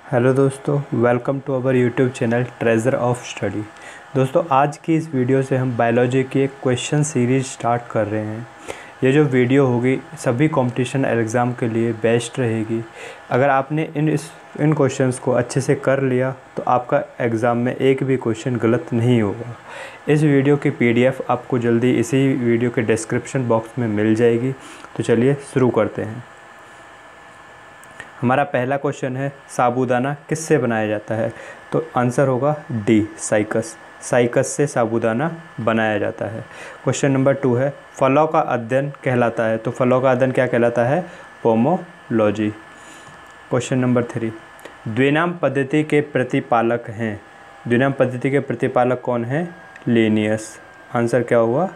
Hello दोस्तों, welcome to our YouTube channel treasure of study. दोस्तों, आज की इस वीडियो से हम बायोलॉजी की एक क्वेश्चन सीरीज स्टार्ट कर रहे हैं। ये जो वीडियो होगी सभी कंपटीशन एग्ज़ाम के लिए बेस्ट रहेगी। अगर आपने इन क्वेश्चंस को अच्छे से कर लिया तो आपका एग्ज़ाम में एक भी क्वेश्चन गलत नहीं होगा। इस वीडियो की PDF आपको जल्दी इसी वीडियो के डिस्क्रिप्शन बॉक्स में मिल जाएगी। तो चलिए शुरू करते हैं। हमारा पहला क्वेश्चन है, साबूदाना किससे बनाया जाता है? तो आंसर होगा डी, साइकस। साइकस से साबूदाना बनाया जाता है। क्वेश्चन नंबर 2 है, फलों का अध्ययन कहलाता है। तो फलों का अध्ययन क्या कहलाता है? पोमोलॉजी। क्वेश्चन नंबर 3, द्विनाम पद्धति के प्रतिपालक हैं। द्विनाम पद्धति के प्रतिपालक कौन हैं? लिनियस। आंसर क्या हुआ?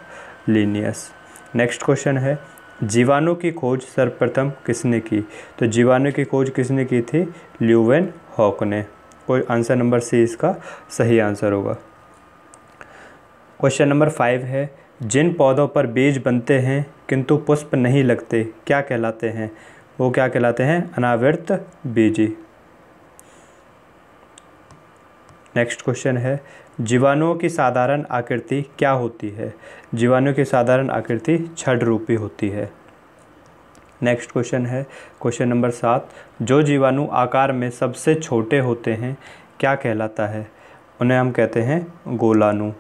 लिनियस। नेक्स्ट क्वेश्चन है, जीवाणु की खोज सर्वप्रथम किसने की? तो जीवाणु की खोज किसने की थी? ल्यूवेनहॉक ने। कोई आंसर नंबर सी इसका सही आंसर होगा। क्वेश्चन नंबर 5 है, जिन पौधों पर बीज बनते हैं किंतु पुष्प नहीं लगते क्या कहलाते हैं? वो क्या कहलाते हैं? अनावृत बीजी। नेक्स्ट क्वेश्चन है, जीवाणुओं की साधारण आकृति क्या होती है? जीवाणु की साधारण आकृति छड़ रूपी होती है। नेक्स्ट क्वेश्चन है, क्वेश्चन नंबर 7, जो जीवाणु आकार में सबसे छोटे होते हैं क्या कहलाता है? उन्हें हम कहते हैं गोलाणु।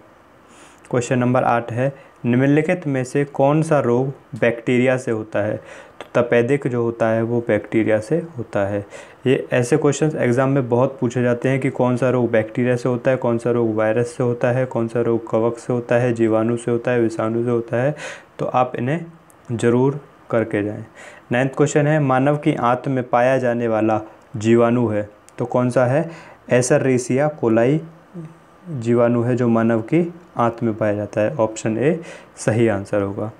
क्वेश्चन नंबर 8 है, निम्नलिखित में से कौन सा रोग बैक्टीरिया से होता है? तो तपेदिक जो होता है वो बैक्टीरिया से होता है। ये ऐसे क्वेश्चंस एग्ज़ाम में बहुत पूछे जाते हैं कि कौन सा रोग बैक्टीरिया से होता है, कौन सा रोग वायरस से होता है, कौन सा रोग कवक से होता है, जीवाणु से होता है, विषाणु से होता है। तो आप इन्हें ज़रूर करके जाएं। 9th क्वेश्चन है, मानव की आंत में पाया जाने वाला जीवाणु है तो कौन सा है? एसरसीरिया कोलाई जीवाणु है जो मानव की आंत में पाया जाता है। ऑप्शन ए सही आंसर होगा।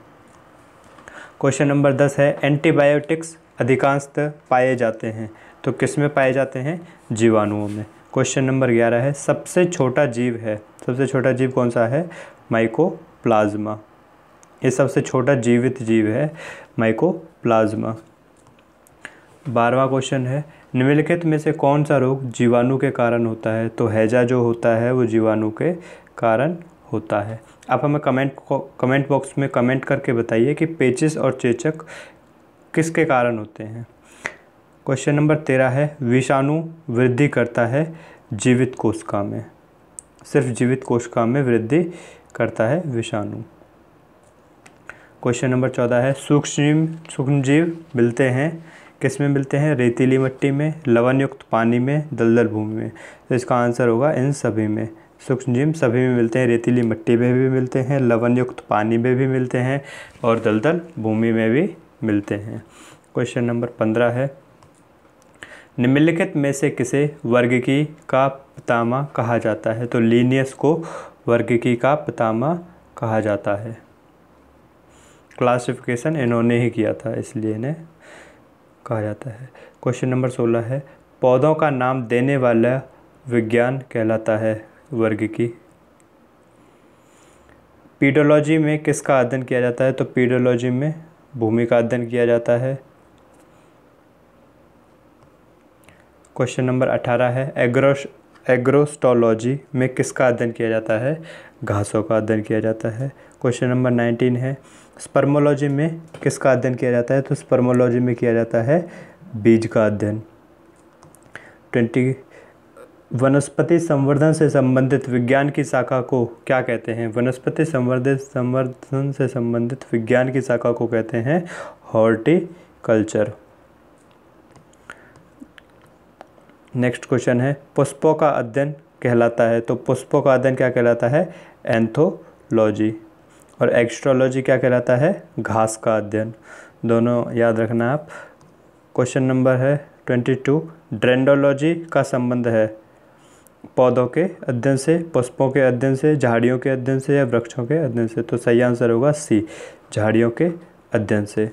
क्वेश्चन नंबर 10 है, एंटीबायोटिक्स अधिकांशतः पाए जाते हैं तो किस में पाए जाते हैं? जीवाणुओं में। क्वेश्चन नंबर 11 है, सबसे छोटा जीव है। सबसे छोटा जीव कौन सा है? माइकोप्लाज्मा। ये सबसे छोटा जीवित जीव है माइकोप्लाज्मा। 12वां क्वेश्चन है, निम्नलिखित में से कौन सा रोग जीवाणु के कारण होता है? तो हैजा जो होता है वो जीवाणु के कारण होता है। आप हमें कमेंट बॉक्स में कमेंट करके बताइए कि पेचिश और चेचक किसके कारण होते हैं। क्वेश्चन नंबर 13 है, विषाणु वृद्धि करता है जीवित कोशिका में। सिर्फ जीवित कोशिका में वृद्धि करता है विषाणु। क्वेश्चन नंबर 14 है, सूक्ष्मजीव मिलते हैं किस में मिलते हैं? रेतीली मिट्टी में, लवण युक्त पानी में, दलदल भूमि में। तो इसका आंसर होगा इन सभी में। सूक्ष्मजीव सभी में मिलते हैं। रेतीली मिट्टी में भी मिलते हैं, लवण युक्त पानी में भी मिलते हैं और दलदल भूमि में भी मिलते हैं। क्वेश्चन नंबर 15 है, निम्नलिखित में से किसे वर्गीकी का पितामह कहा जाता है? तो लिनियस को वर्गीकी का पितामह कहा जाता है। क्लासिफिकेशन इन्होंने ही किया था इसलिए इन्हें कहा जाता है। क्वेश्चन नंबर 16 है, पौधों का नाम देने वाला विज्ञान कहलाता है वर्गीकी। पीडोलॉजी में किसका अध्ययन किया जाता है? तो पीडोलॉजी में भूमि का अध्ययन किया जाता है। क्वेश्चन नंबर 18 है, एग्रोस्टोलॉजी में किसका अध्ययन किया जाता है? घासों का अध्ययन किया जाता है। क्वेश्चन नंबर 19 है, स्पर्मोलॉजी में किसका अध्ययन किया जाता है? तो स्पर्मोलॉजी में किया जाता है बीज का अध्ययन। 20, वनस्पति संवर्धन से संबंधित विज्ञान की शाखा को क्या कहते हैं? वनस्पति संवर्धन से संबंधित विज्ञान की शाखा को कहते हैं हॉर्टिकल्चर। नेक्स्ट क्वेश्चन है, पुष्पों का अध्ययन कहलाता है तो पुष्पों का अध्ययन क्या कहलाता है? एंथोलॉजी। और एस्ट्रोलॉजी क्या कहलाता है? घास का अध्ययन। दोनों याद रखना आप। क्वेश्चन नंबर है 22, डेंड्रोलॉजी का संबंध है पौधों के अध्ययन से, पुष्पों के अध्ययन से, झाड़ियों के अध्ययन से या वृक्षों के अध्ययन से? तो सही आंसर होगा सी, झाड़ियों के अध्ययन से।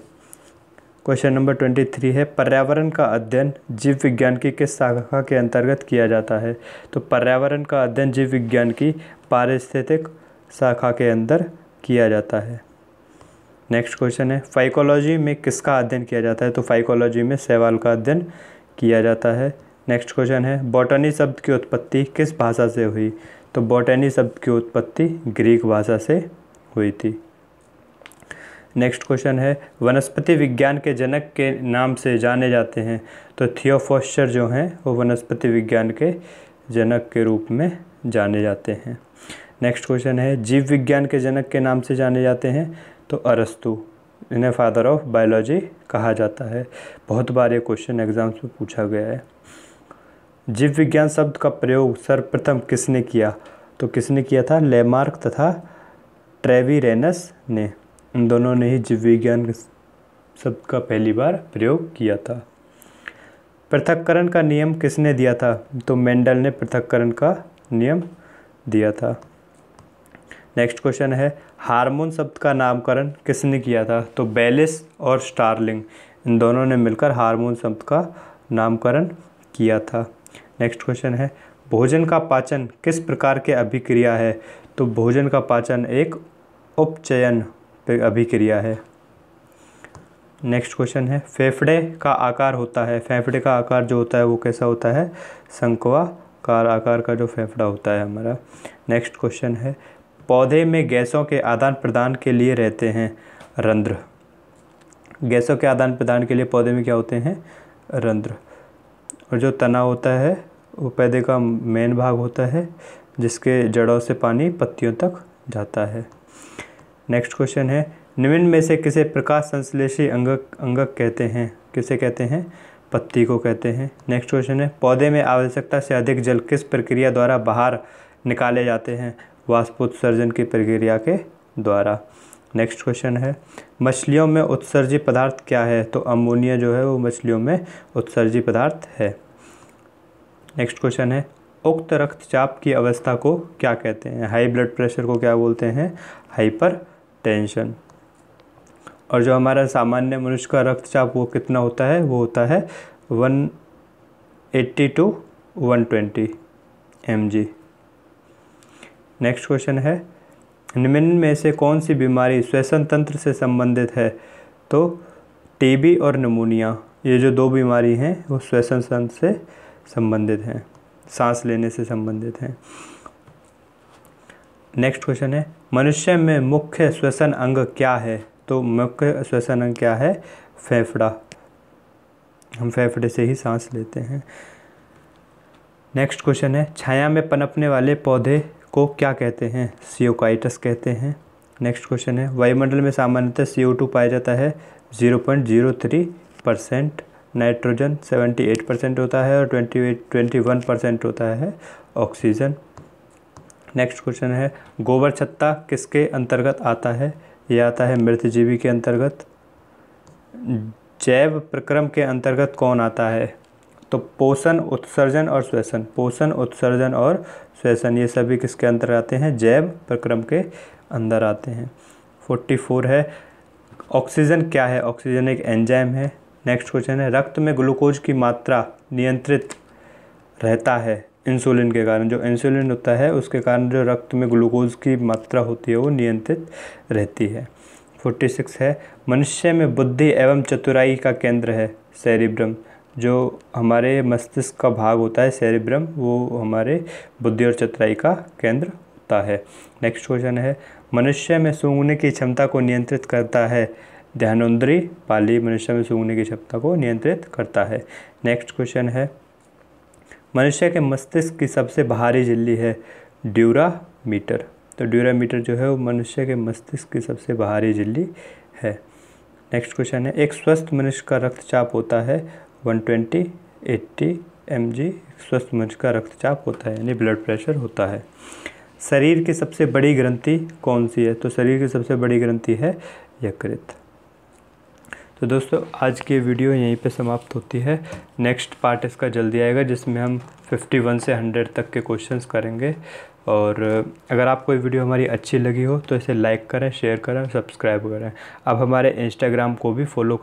क्वेश्चन नंबर 23 है, पर्यावरण का अध्ययन जीव विज्ञान की किस शाखा के अंतर्गत किया जाता है? तो पर्यावरण का अध्ययन जीव विज्ञान की पारिस्थितिक शाखा के अंदर किया जाता है। नेक्स्ट क्वेश्चन है, फाइकोलॉजी में किसका अध्ययन किया जाता है? तो फाइकोलॉजी में शैवाल का अध्ययन किया जाता है। नेक्स्ट क्वेश्चन है बॉटनी शब्द की उत्पत्ति किस भाषा से हुई? तो बॉटनी शब्द की उत्पत्ति ग्रीक भाषा से हुई थी। नेक्स्ट क्वेश्चन है वनस्पति विज्ञान के जनक के नाम से जाने जाते हैं? तो थियोफ्रास्टस जो हैं वो वनस्पति विज्ञान के जनक के रूप में जाने जाते हैं। नेक्स्ट क्वेश्चन है जीव विज्ञान के जनक के नाम से जाने जाते हैं? तो अरस्तु, इन्हें फादर ऑफ बायोलॉजी कहा जाता है। बहुत बार ये क्वेश्चन एग्जाम्स में पूछा गया है। जीव विज्ञान शब्द का प्रयोग सर्वप्रथम किसने किया? तो किसने किया था? लेमार्क तथा ट्रेविरेनस ने, इन दोनों ने ही जीव विज्ञान शब्द का पहली बार प्रयोग किया था। पृथक्करण का नियम किसने दिया था? तो मेंडल ने पृथक्करण का नियम दिया था। नेक्स्ट क्वेश्चन है हार्मोन शब्द का नामकरण किसने किया था? तो बेलिस और स्टार्लिंग, इन दोनों ने मिलकर हार्मोन शब्द का नामकरण किया था। नेक्स्ट क्वेश्चन है भोजन का पाचन किस प्रकार के अभिक्रिया है? तो भोजन का पाचन एक उपचयन अभिक्रिया है। नेक्स्ट क्वेश्चन है फेफड़े का आकार होता है, फेफड़े का आकार जो होता है वो कैसा होता है? शंक्वाकार आकार का जो फेफड़ा होता है हमारा। नेक्स्ट क्वेश्चन है पौधे में गैसों के आदान प्रदान के लिए रहते हैं रंध्र। गैसों के आदान प्रदान के लिए पौधे में क्या होते हैं? रंध्र। और जो तना होता है वो पौधे का मेन भाग होता है जिसके जड़ों से पानी पत्तियों तक जाता है। नेक्स्ट क्वेश्चन है निम्न में से किसे प्रकाश संश्लेषी अंगक कहते हैं? किसे कहते हैं? पत्ती को कहते हैं। नेक्स्ट क्वेश्चन है पौधे में आवश्यकता से अधिक जल किस प्रक्रिया द्वारा बाहर निकाले जाते हैं? वाष्पोत्सर्जन की प्रक्रिया के द्वारा। नेक्स्ट क्वेश्चन है मछलियों में उत्सर्जी पदार्थ क्या है? तो अमोनिया जो है वो मछलियों में उत्सर्जी पदार्थ है। नेक्स्ट क्वेश्चन है उक्त रक्तचाप की अवस्था को क्या कहते हैं? हाई ब्लड प्रेशर को क्या बोलते हैं? हाइपरटेंशन। और जो हमारा सामान्य मनुष्य का रक्तचाप वो कितना होता है? वो होता है 180 to 120 mg। नेक्स्ट क्वेश्चन है निम्न में से कौन सी बीमारी श्वसन तंत्र से संबंधित है? तो टीबी और निमोनिया, ये जो दो बीमारी हैं वो श्वसन तंत्र से संबंधित हैं, सांस लेने से संबंधित हैं। नेक्स्ट क्वेश्चन है मनुष्य में मुख्य श्वसन अंग क्या है? तो मुख्य श्वसन अंग क्या है? फेफड़ा। हम फेफड़े से ही सांस लेते हैं। नेक्स्ट क्वेश्चन है छाया में पनपने वाले पौधे को क्या कहते हैं? सियोकाइटस कहते हैं। नेक्स्ट क्वेश्चन है वायुमंडल में सामान्यतः CO2 पाया जाता है 0.03%, नाइट्रोजन 78% होता है और 21% होता है ऑक्सीजन। नेक्स्ट क्वेश्चन है गोबर छत्ता किसके अंतर्गत आता है? यह आता है मृतजीवी के अंतर्गत। जैव प्रक्रम के अंतर्गत कौन आता है? तो पोषण, उत्सर्जन और श्वसन। पोषण, उत्सर्जन और श्वसन ये सभी किसके अंदर आते हैं? जैव प्रक्रम के अंदर आते हैं। 44 है ऑक्सीजन क्या है? ऑक्सीजन एक एंजाइम है। नेक्स्ट क्वेश्चन है रक्त में ग्लूकोज की मात्रा नियंत्रित रहता है इंसुलिन के कारण। जो इंसुलिन होता है उसके कारण जो रक्त में ग्लूकोज की मात्रा होती है वो नियंत्रित रहती है। 46 है मनुष्य में बुद्धि एवं चतुराई का केंद्र है सेरिब्रम। जो हमारे मस्तिष्क का भाग होता है सेरिब्रम वो हमारे बुद्धि और चतुराई का केंद्र होता है। नेक्स्ट क्वेश्चन है मनुष्य में सूंघने की क्षमता को नियंत्रित करता है ध्यानेंद्रिय पाली। मनुष्य में सूंघने की क्षमता को नियंत्रित करता है। नेक्स्ट क्वेश्चन है मनुष्य के मस्तिष्क की सबसे बाहरी झिल्ली है ड्यूरामीटर। तो ड्यूरामीटर जो है वो मनुष्य के मस्तिष्क की सबसे बाहरी झिल्ली है। नेक्स्ट क्वेश्चन है एक स्वस्थ मनुष्य का रक्तचाप होता है 120/80 mg। स्वस्थ मनुष्य का रक्तचाप होता है यानी ब्लड प्रेशर होता है। शरीर की सबसे बड़ी ग्रंथि कौन सी है? तो शरीर की सबसे बड़ी ग्रंथि है यकृत। तो दोस्तों आज की वीडियो यहीं पे समाप्त होती है। नेक्स्ट पार्ट इसका जल्दी आएगा जिसमें हम 51 से 100 तक के क्वेश्चंस करेंगे। और अगर आपको ये वीडियो हमारी अच्छी लगी हो तो इसे लाइक करें, शेयर करें, सब्सक्राइब करें। अब हमारे इंस्टाग्राम को भी फॉलो